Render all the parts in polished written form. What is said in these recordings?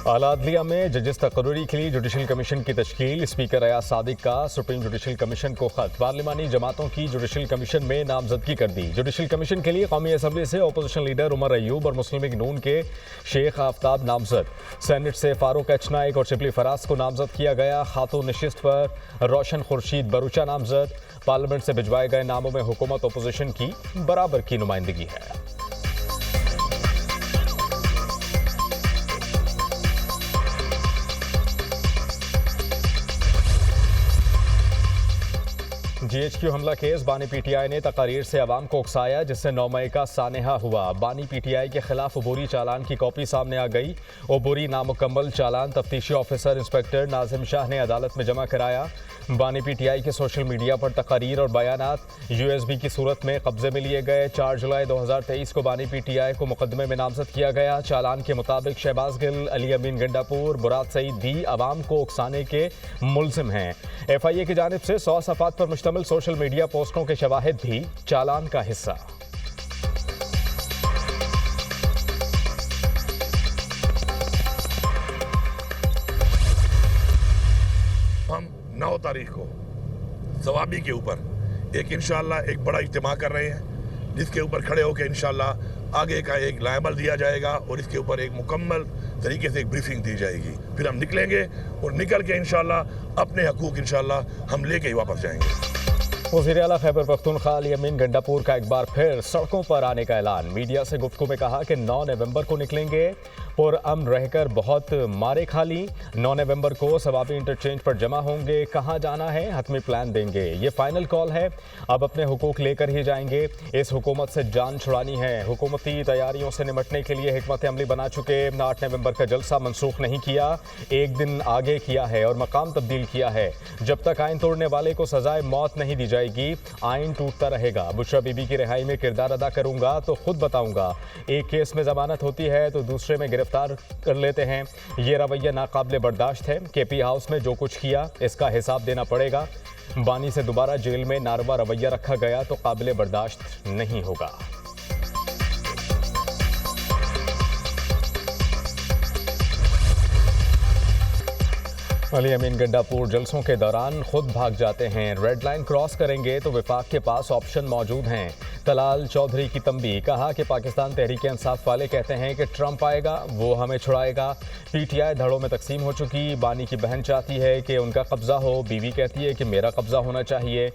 आला अदलिया में जजेस तकर्री के लिए जुडिशल कमीशन की तश्कील। स्पीकर अयाज सादिक का सुप्रीम जुडिशल कमीशन को खत। पार्लिमानी जमातों की जुडिशल कमीशन में नामजदगी कर दी। जुडिशल कमीशन के लिए कौमी असम्बली से अपोजिशन लीडर उमर अयूब और मुस्लिम लीग नून के शेख आफ्ताब नामजद। सेनेट से फारूक एच नाइक और शिबली फराज को नामजद किया गया। खातून नशिस्त पर रोशन खुर्शीद बरूचा नामजद। पार्लियामेंट से भिजवाए गए नामों में हुकूमत अपोजिशन की बराबर की नुमाइंदगी है। GHQ हमला केस। बानी PTI ने तकारीर से अवाम को उकसाया, जिससे 9 मई का सानहा हुआ। बानी PTI के खिलाफ अबूरी चालान की कॉपी सामने आ गई। अबूरी नामुकम्मल चालान तफ्तीशी ऑफिसर इंस्पेक्टर नाजिम शाह ने अदालत में जमा कराया। बानी PTI के सोशल मीडिया पर तकारीर और बयानात USB की सूरत में कब्जे में लिए गए। 4 जुलाई 2023 को बानी PTI को मुकदमे में नामजद किया गया। चालान के मुताबिक शहबाज गिल, अली अमीन गंडापुर, मुराद सईद भी अवाम को उकसाने के मुल्जिम हैं। FIA की जानिब से 100 सफ़ात पर मुश्तमिल सोशल मीडिया पोस्टों के शवाहिद भी चालान का हिस्सा। हम 9 तारीख को सवाबी के ऊपर इंशाअल्लाह एक बड़ा इज्तिमा कर रहे हैं, जिसके ऊपर खड़े होकर इंशाअल्लाह आगे का एक लायबल दिया जाएगा और इसके ऊपर एक मुकम्मल तरीके से एक ब्रीफिंग दी जाएगी। फिर हम निकलेंगे और निकल के इंशाअल्लाह अपने हकूक इंशाअल्लाह हम लेके ही वापस जाएंगे। वज़ीर आला खैबर पख्तूनख्वा अली अमीन गंडापुर का एक बार फिर सड़कों पर आने का ऐलान। मीडिया से गुफ्तगू में कहा कि 9 नवंबर को निकलेंगे। पुरअमन रहकर बहुत मारे खाली। 9 नवंबर को सवाबी इंटरचेंज पर जमा होंगे। कहाँ जाना है हतमी प्लान देंगे। ये फाइनल कॉल है, अब अपने हुकूक लेकर ही जाएंगे। इस हुकूमत से जान छुड़ानी है। हुकूमती तैयारियों से निमटने के लिए हिकमत अमली बना चुके। 8 नवंबर का जलसा मनसूख नहीं किया, एक दिन आगे किया है और मकाम तब्दील किया है। जब तक आइन तोड़ने वाले को सजाए मौत नहीं दी जाएगी, आइन टूटता रहेगा। बुशरा बीबी की रिहाई में किरदार अदा करूंगा तो खुद बताऊंगा। एक केस में जमानत होती है तो दूसरे में गिरफ्तार कर लेते हैं। ये रवैया नाकाबिले बर्दाश्त है। KP हाउस में जो कुछ किया इसका हिसाब देना पड़ेगा। बानी से दोबारा जेल में नारवा रवैया रखा गया तो काबिले बर्दाश्त नहीं होगा। अली अमीन गंडापुर जलसों के दौरान खुद भाग जाते हैं। रेड लाइन क्रॉस करेंगे तो विफाक के पास ऑप्शन मौजूद हैं। तलाल चौधरी की तंबीह। कहा कि पाकिस्तान तहरीक इंसाफ वाले कहते हैं कि ट्रंप आएगा वो हमें छुड़ाएगा। PTI धड़ों में तकसीम हो चुकी। बानी की बहन चाहती है कि उनका कब्जा हो, बीवी कहती है कि मेरा कब्जा होना चाहिए।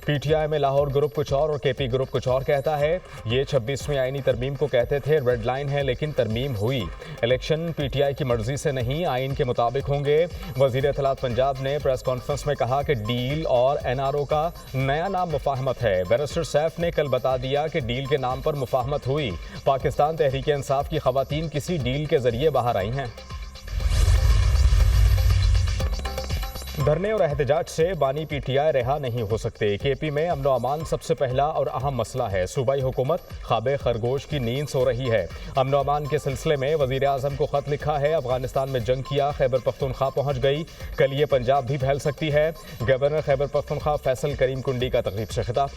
PTI में लाहौर ग्रुप कुछ और KP ग्रुप कुछ और कहता है। ये 26वीं आईनी तरमीम को कहते थे रेड लाइन है, लेकिन तरमीम हुई। इलेक्शन PTI की मर्जी से नहीं, आइन के मुताबिक होंगे। वज़ीर इत्तलात पंजाब ने प्रेस कॉन्फ्रेंस में कहा कि डील और NRO का नया नाम मुफाहमत है। बैरिस्टर सैफ ने कल बता दिया कि डील के नाम पर मुफाहमत हुई। पाकिस्तान तहरीक इंसाफ की खवातीन किसी डील के जरिए बाहर आई हैं। धरने और एहतजाज से बानी PTI रिहा नहीं हो सकते। KP में अमन अमान सबसे पहला और अहम मसला है। सूबाई हुकूमत ख्वाबे खरगोश की नींद सो रही है। अमन अमान के सिलसिले में वज़ीर आज़म को खत लिखा है। अफगानिस्तान में जंग किया, खैबर पख्तूनख्वा पहुंच गई, कल ये पंजाब भी फैल सकती है। गवर्नर खैबर पख्तूनख्वा फैसल करीम कुंडी का तकरीब से खिताब।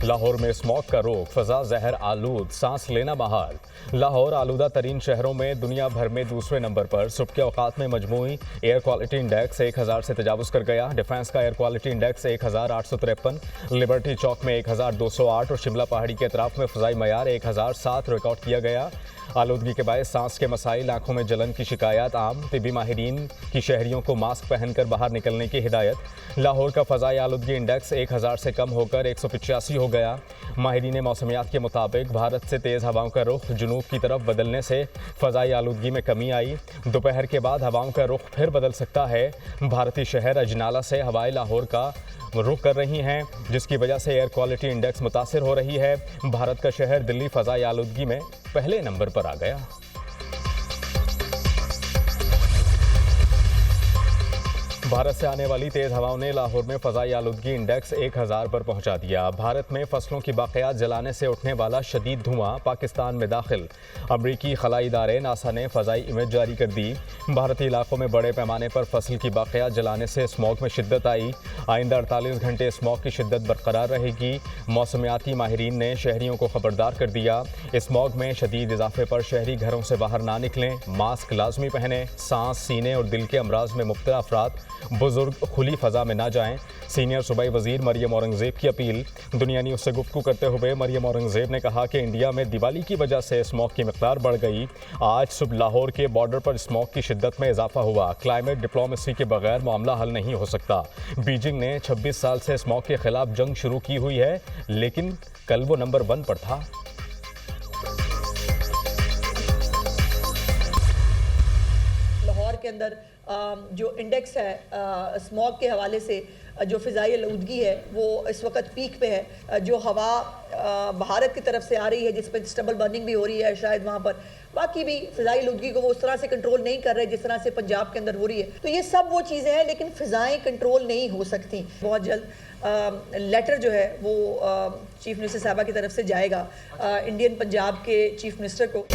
लाहौर में स्मॉग का रोक, फ़ज़ा जहर आलूद, सांस लेना महाल। लाहौर आलूदा तरीन शहरों में दुनिया भर में दूसरे नंबर पर। सुबह के औकात में मजमूई एयर क्वालिटी इंडेक्स 1000 से तजावुज़ कर गया। डिफेंस का एयर क्वालिटी इंडेक्स 1853, लिबर्टी चौक में 1208 और शिमला पहाड़ी के अतराफ में फ़ज़ाई मयार 1007 रिकॉर्ड किया गया। आलूदगी के बायस सांस के मसाइल, आंखों में जलन की शिकायत आम। तिबी माहिरीन की शहरियों को मास्क पहनकर बाहर निकलने की हिदायत। लाहौर का फ़ज़ाई आलूदगी इंडेक्स 1000 से कम होकर 185 हो गया। माहिरीन मौसमियात के मुताबिक भारत से तेज़ हवाओं का रुख जुनूब की तरफ बदलने से फ़ज़ाई आलूदगी में कमी आई। दोपहर के बाद हवाओं का रुख फिर बदल सकता है। भारतीय शहर अजनाला से हवाएं लाहौर का रुख कर रही हैं, जिसकी वजह से एयर क्वालिटी इंडेक्स मुतासिर हो रही है। भारत का शहर दिल्ली फ़ज़ाई आलूदगी में पहले नंबर पर आ गया। भारत से आने वाली तेज हवाओं ने लाहौर में फ़ज़ाई आलूदगी इंडेक्स 1000 पर पहुंचा दिया। भारत में फसलों की बाक़ियात जलाने से उठने वाला शदीद धुआं पाकिस्तान में दाखिल। अमरीकी खलाई इदारे नासा ने फ़ज़ाई इमेज जारी कर दी। भारतीय इलाकों में बड़े पैमाने पर फसल की बाक़ियात जलाने से स्मॉग में शिद्दत आई। आइंदा 48 घंटे स्मॉग की शिद्दत बरकरार रहेगी। मौसमियाती माहिरीन ने शहरियों को खबरदार कर दिया। स्मॉग में शदीद इजाफे पर शहरी घरों से बाहर ना निकलें, मास्क लाजमी पहने, सांस, सीने और दिल के अमराज में मुब्तला अफराद बुजुर्ग खुली फ़ज़ा में ना जाएं। सीनियर सूबाई वज़ीर मरियम औरंगज़ेब की अपील। दुनिया न्यूज़ से गुफ्तगू करते हुए मरियम औरंगज़ेब ने कहा कि इंडिया में दिवाली की वजह से स्मॉग की मिक़दार बढ़ गई। आज सुबह लाहौर के बॉर्डर पर स्मॉग की शिद्दत में इजाफा हुआ। क्लाइमेट डिप्लोमेसी के बगैर मामला हल नहीं हो सकता। बीजिंग ने 26 साल से स्मॉग के खिलाफ जंग शुरू की हुई है, लेकिन कल वो नंबर 1 पर था। लाहौर के अंदर जो इंडेक्स है स्मॉग के हवाले से, जो फ़िज़ाई आलूदगी है वो इस वक्त पीक पे है। जो हवा भारत की तरफ से आ रही है जिस पर स्टबल बर्निंग भी हो रही है, शायद वहाँ पर बाकी भी फ़िज़ाई आलूदगी को वो उस तरह से कंट्रोल नहीं कर रहे जिस तरह से पंजाब के अंदर हो रही है। तो ये सब वो चीज़ें हैं, लेकिन फ़िज़ाएँ कंट्रोल नहीं हो सकती। बहुत जल्द लेटर जो है वो चीफ़ मिनिस्टर साहबा की तरफ से जाएगा इंडियन पंजाब के चीफ़ मिनिस्टर को।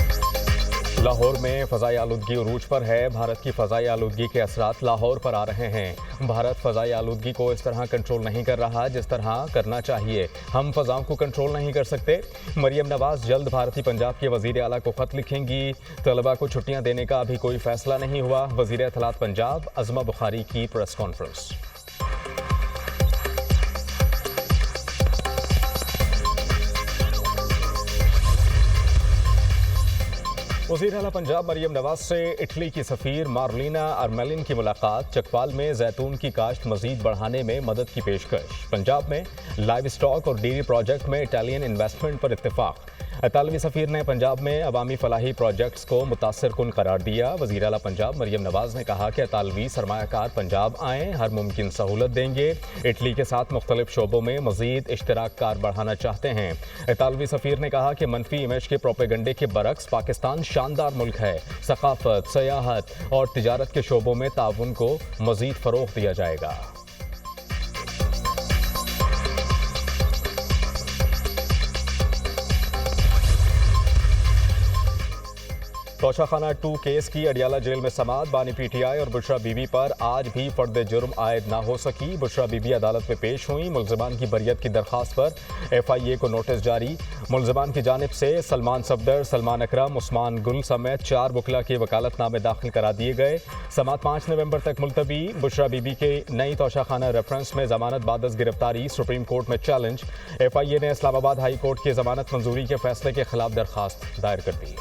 लाहौर में फ़ज़ाई आलूदगी उरूज पर है। भारत की फ़ज़ाई आलूदगी के असरात लाहौर पर आ रहे हैं। भारत फ़ज़ाई आलूदगी को इस तरह कंट्रोल नहीं कर रहा जिस तरह करना चाहिए। हम फ़ज़ाओं को कंट्रोल नहीं कर सकते। मरियम नवाज़ जल्द भारतीय पंजाब के वज़ीर आला को ख़त लिखेंगी। तलबा को छुट्टियाँ देने का अभी कोई फ़ैसला नहीं हुआ। वज़ीर इत्तलात पंजाब अज़मा बुखारी की प्रेस कॉन्फ्रेंस। वज़ीर आला पंजाब मरियम नवाज से इटली की सफ़ीर मार्लिना आर्मेलिन की मुलाकात। चकवाल में जैतून की काश्त मज़ीद बढ़ाने में मदद की पेशकश। पंजाब में लाइव स्टॉक और डेयरी प्रोजेक्ट में इटालियन इन्वेस्टमेंट पर इत्तेफाक। इतालवी सफ़ीर ने पंजाब में अवामी फलाही प्रोजेक्ट्स को मुतासर कुन करार दिया। वज़ीर आला पंजाब मरियम नवाज ने कहा कि इतालवी सरमायाकार पंजाब आएँ, हर मुमकिन सहूलत देंगे। इटली के साथ मुख्तलिफ शोबों में मज़ीद इश्तराक कार बढ़ाना चाहते हैं। इतालवी सफ़ीर ने कहा कि मनफी इमेज के प्रोपेगंडे के बरक्स पाकिस्तान शानदार मुल्क है। सकाफत, सयाहत और तिजारत के शोबों में ताउन को मज़ीद फ़रोग़ दिया जाएगा। तोशाखाना 2 केस की अडियाला जेल में समाअत। बानी पीटीआई और बुशरा बीबी पर आज भी फर्द जुर्म आयद ना हो सकी। बुशरा बीबी अदालत में पेश हुई। मुलज़िमान की बरियत की दरख्वास्त पर FIA को नोटिस जारी। मुलज़िमान की जानिब से सलमान सफदर, सलमान अकरम, उस्मान गुल समेत 4 वकला के वकालतनामे दाखिल करा दिए गए। समाअत 5 नवंबर तक मुलतवी। बुशरा बीबी के नई तोशाखाना रेफरेंस में जमानत बादस गिरफ्तारी सुप्रीम कोर्ट में चैलेंज। FIA ने इस्लामाबाद हाई कोर्ट की जमानत मंजूरी के फैसले के खिलाफ दरख्वास्त दायर कर दी।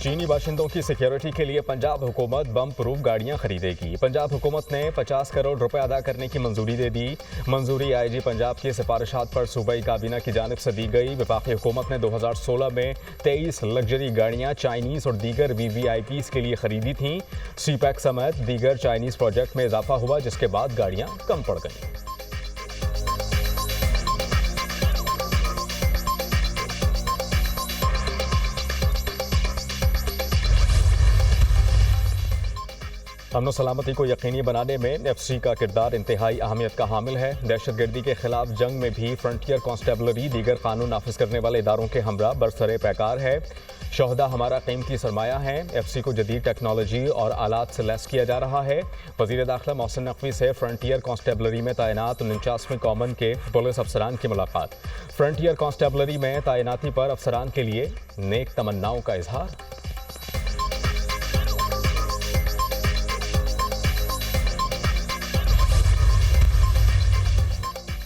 चीनी बाशिंदों की सिक्योरिटी के लिए पंजाब हुकूमत बम प्रूफ गाड़ियां खरीदेगी। पंजाब हुकूमत ने 50 करोड़ रुपए अदा करने की मंजूरी दे दी। मंजूरी IG पंजाब की सिफारिशात पर सूबाई काबीना की जानिब से दी गई। वफाकी हुकूमत ने 2016 में 23 लग्जरी गाड़ियां चाइनीज़ और दीगर VVIPs के लिए खरीदी थीं। CPEC समेत दीगर चाइनीज़ प्रोजेक्ट में इजाफा हुआ, जिसके बाद गाड़ियां कम पड़ गईं। अमन सलामती को यकीनी बनाने में FC का किरदार इंतहाई अहमियत का हामिल है। दहशतगर्दी के खिलाफ जंग में भी फ्रंटियर कांस्टेबलरी दीगर कानून नाफिज करने वाले इदारों के हमरा बरसरे पैकार है। शोहदा हमारा कीमती सरमाया है। FC को जदीद टेक्नोलॉजी और आलात से लैस किया जा रहा है। वज़ीर दाखिला मोहसिन नकवी से फ्रंटियर कांस्टेबलरी में तैनात 49वें कॉमन के पुलिस अफसरान की मुलाकात। फ्रंटियर कांस्टेबलरी में तैनाती पर अफसरान के लिए नेक तमन्नाओं का इजहार।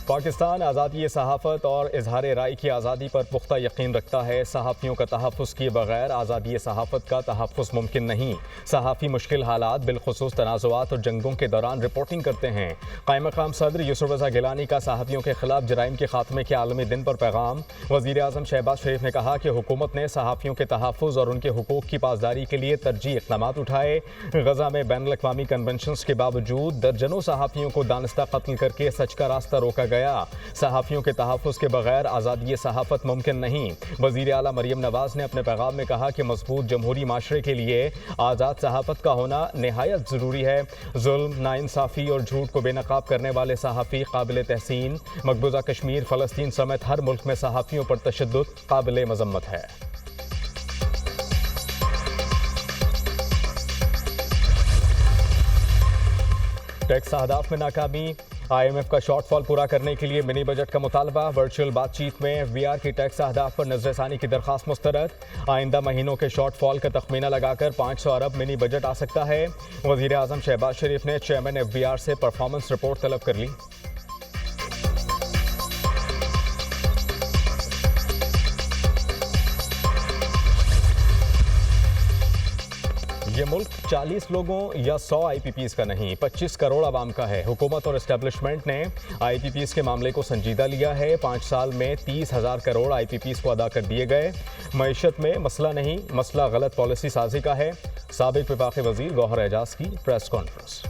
पाकिस्तान आज़ादी सहाफ़त और इजहार राय की आज़ादी पर पुख्ता यकीन रखता है। सहाफ़ियों का तहफ़्फ़ुज़ किए बगैर आज़ादी सहाफ़त का तहफ़्फ़ुज़ मुमकिन नहीं। सहाफ़ी मुश्किल हालात बिलख़ुसूस तनाज़ुआत और जंगों के दौरान रिपोर्टिंग करते हैं। क़ाइम मक़ाम सदर यूसुफ रज़ा गिलानी का सहाफ़ियों के खिलाफ जराइम के खात्मे के आलमी दिन पर पैगाम। वज़ीर आज़म शहबाज शरीफ ने कहा कि हुकूमत ने सहाफ़ियों के तहफ़्फ़ुज़ और उनके हुकूक़ की पासदारी के लिए तरजीही इक़दामात उठाए। गज़ा में बैनुल अक़वामी कन्वेंशंस के बावजूद दर्जनों सहाफ़ियों को दानिस्ता कत्ल करके सच का रास्ता रोका गया। गया। सहाफ़ियों के तहफ़्फ़ुज़ के बगैर आज़ादी सहाफ़त मुमकिन नहीं। वज़ीर आला मरियम नवाज़ ने अपने पैगाम में कहा कि मज़बूत जमहूरी माशरे के लिए आज़ाद सहाफ़त का होना नहायत ज़रूरी है। जुल्म, नाइंसाफ़ी और झूठ को बेनकाब करने वाले सहाफ़ी काबिल तहसीन। मकबूजा कश्मीर, फ़लस्तीन समेत हर मुल्क में सहाफ़ियों पर तशद्दुद काबिल मज़म्मत है। टैक्स अहदाफ में नाकामी, IMF का शॉर्टफॉल पूरा करने के लिए मिनी बजट का मुतालबा। वर्चुअल बातचीत में FBR की टैक्स अहदाफ पर नजरसानी की दरख्वास्त मुस्तरद। आइंदा महीनों के शॉर्टफॉल का तखमीना लगाकर 500 अरब मिनी बजट आ सकता है। वज़ीर आज़म शहबाज शरीफ ने चेयरमैन FBR से परफॉर्मेंस रिपोर्ट तलब कर ली। ये मुल्क 40 लोगों या 100 IPPs का नहीं, 25 करोड़ आवाम का है। हुकूमत और एस्टेब्लिशमेंट ने IPPs के मामले को संजीदा लिया है। 5 साल में 30,000 करोड़ IPPs को अदा कर दिए गए। मईशत में मसला नहीं, मसला गलत पॉलिसी साजी का है। साबिक वफाकी वजीर गौहर एजाज की प्रेस कॉन्फ्रेंस।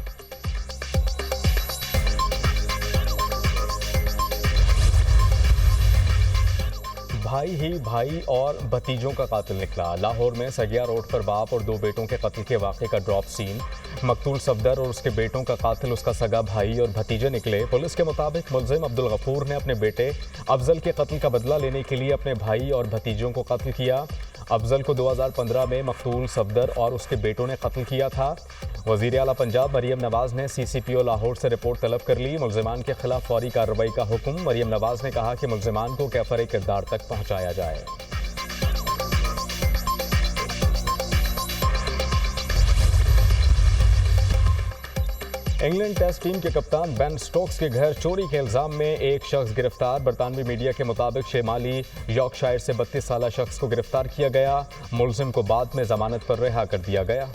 भाई ही भाई और भतीजों का कातिल निकला। लाहौर में सगिया रोड पर बाप और 2 बेटों के कत्ल के वाक़े का ड्रॉप सीन। मकतूल सफदर और उसके बेटों का कातिल उसका सगा भाई और भतीजे निकले। पुलिस के मुताबिक मुल्जिम अब्दुल गफूर ने अपने बेटे अफजल के कत्ल का बदला लेने के लिए अपने भाई और भतीजों को कत्ल किया। अफजल को 2015 में मकतूल सफदर और उसके बेटों ने कत्ल किया था। वज़ीर आला पंजाब मरियम नवाज़ ने CCPO लाहौर से रिपोर्ट तलब कर ली। मुल्जिमान के खिलाफ फौरी कार्रवाई का हुक्म। मरियम नवाज़ ने कहा कि मुल्जिमान को कैफर किरदार तक पहुँचाया जाए। इंग्लैंड टेस्ट टीम के कप्तान बेन स्टोक्स के घर चोरी के इल्जाम में एक शख्स गिरफ्तार। बरतानवी मीडिया के मुताबिक शेमाली यॉर्कशायर से 32 साला शख्स को गिरफ्तार किया गया। मुल्जिम को बाद में जमानत पर रिहा कर दिया गया।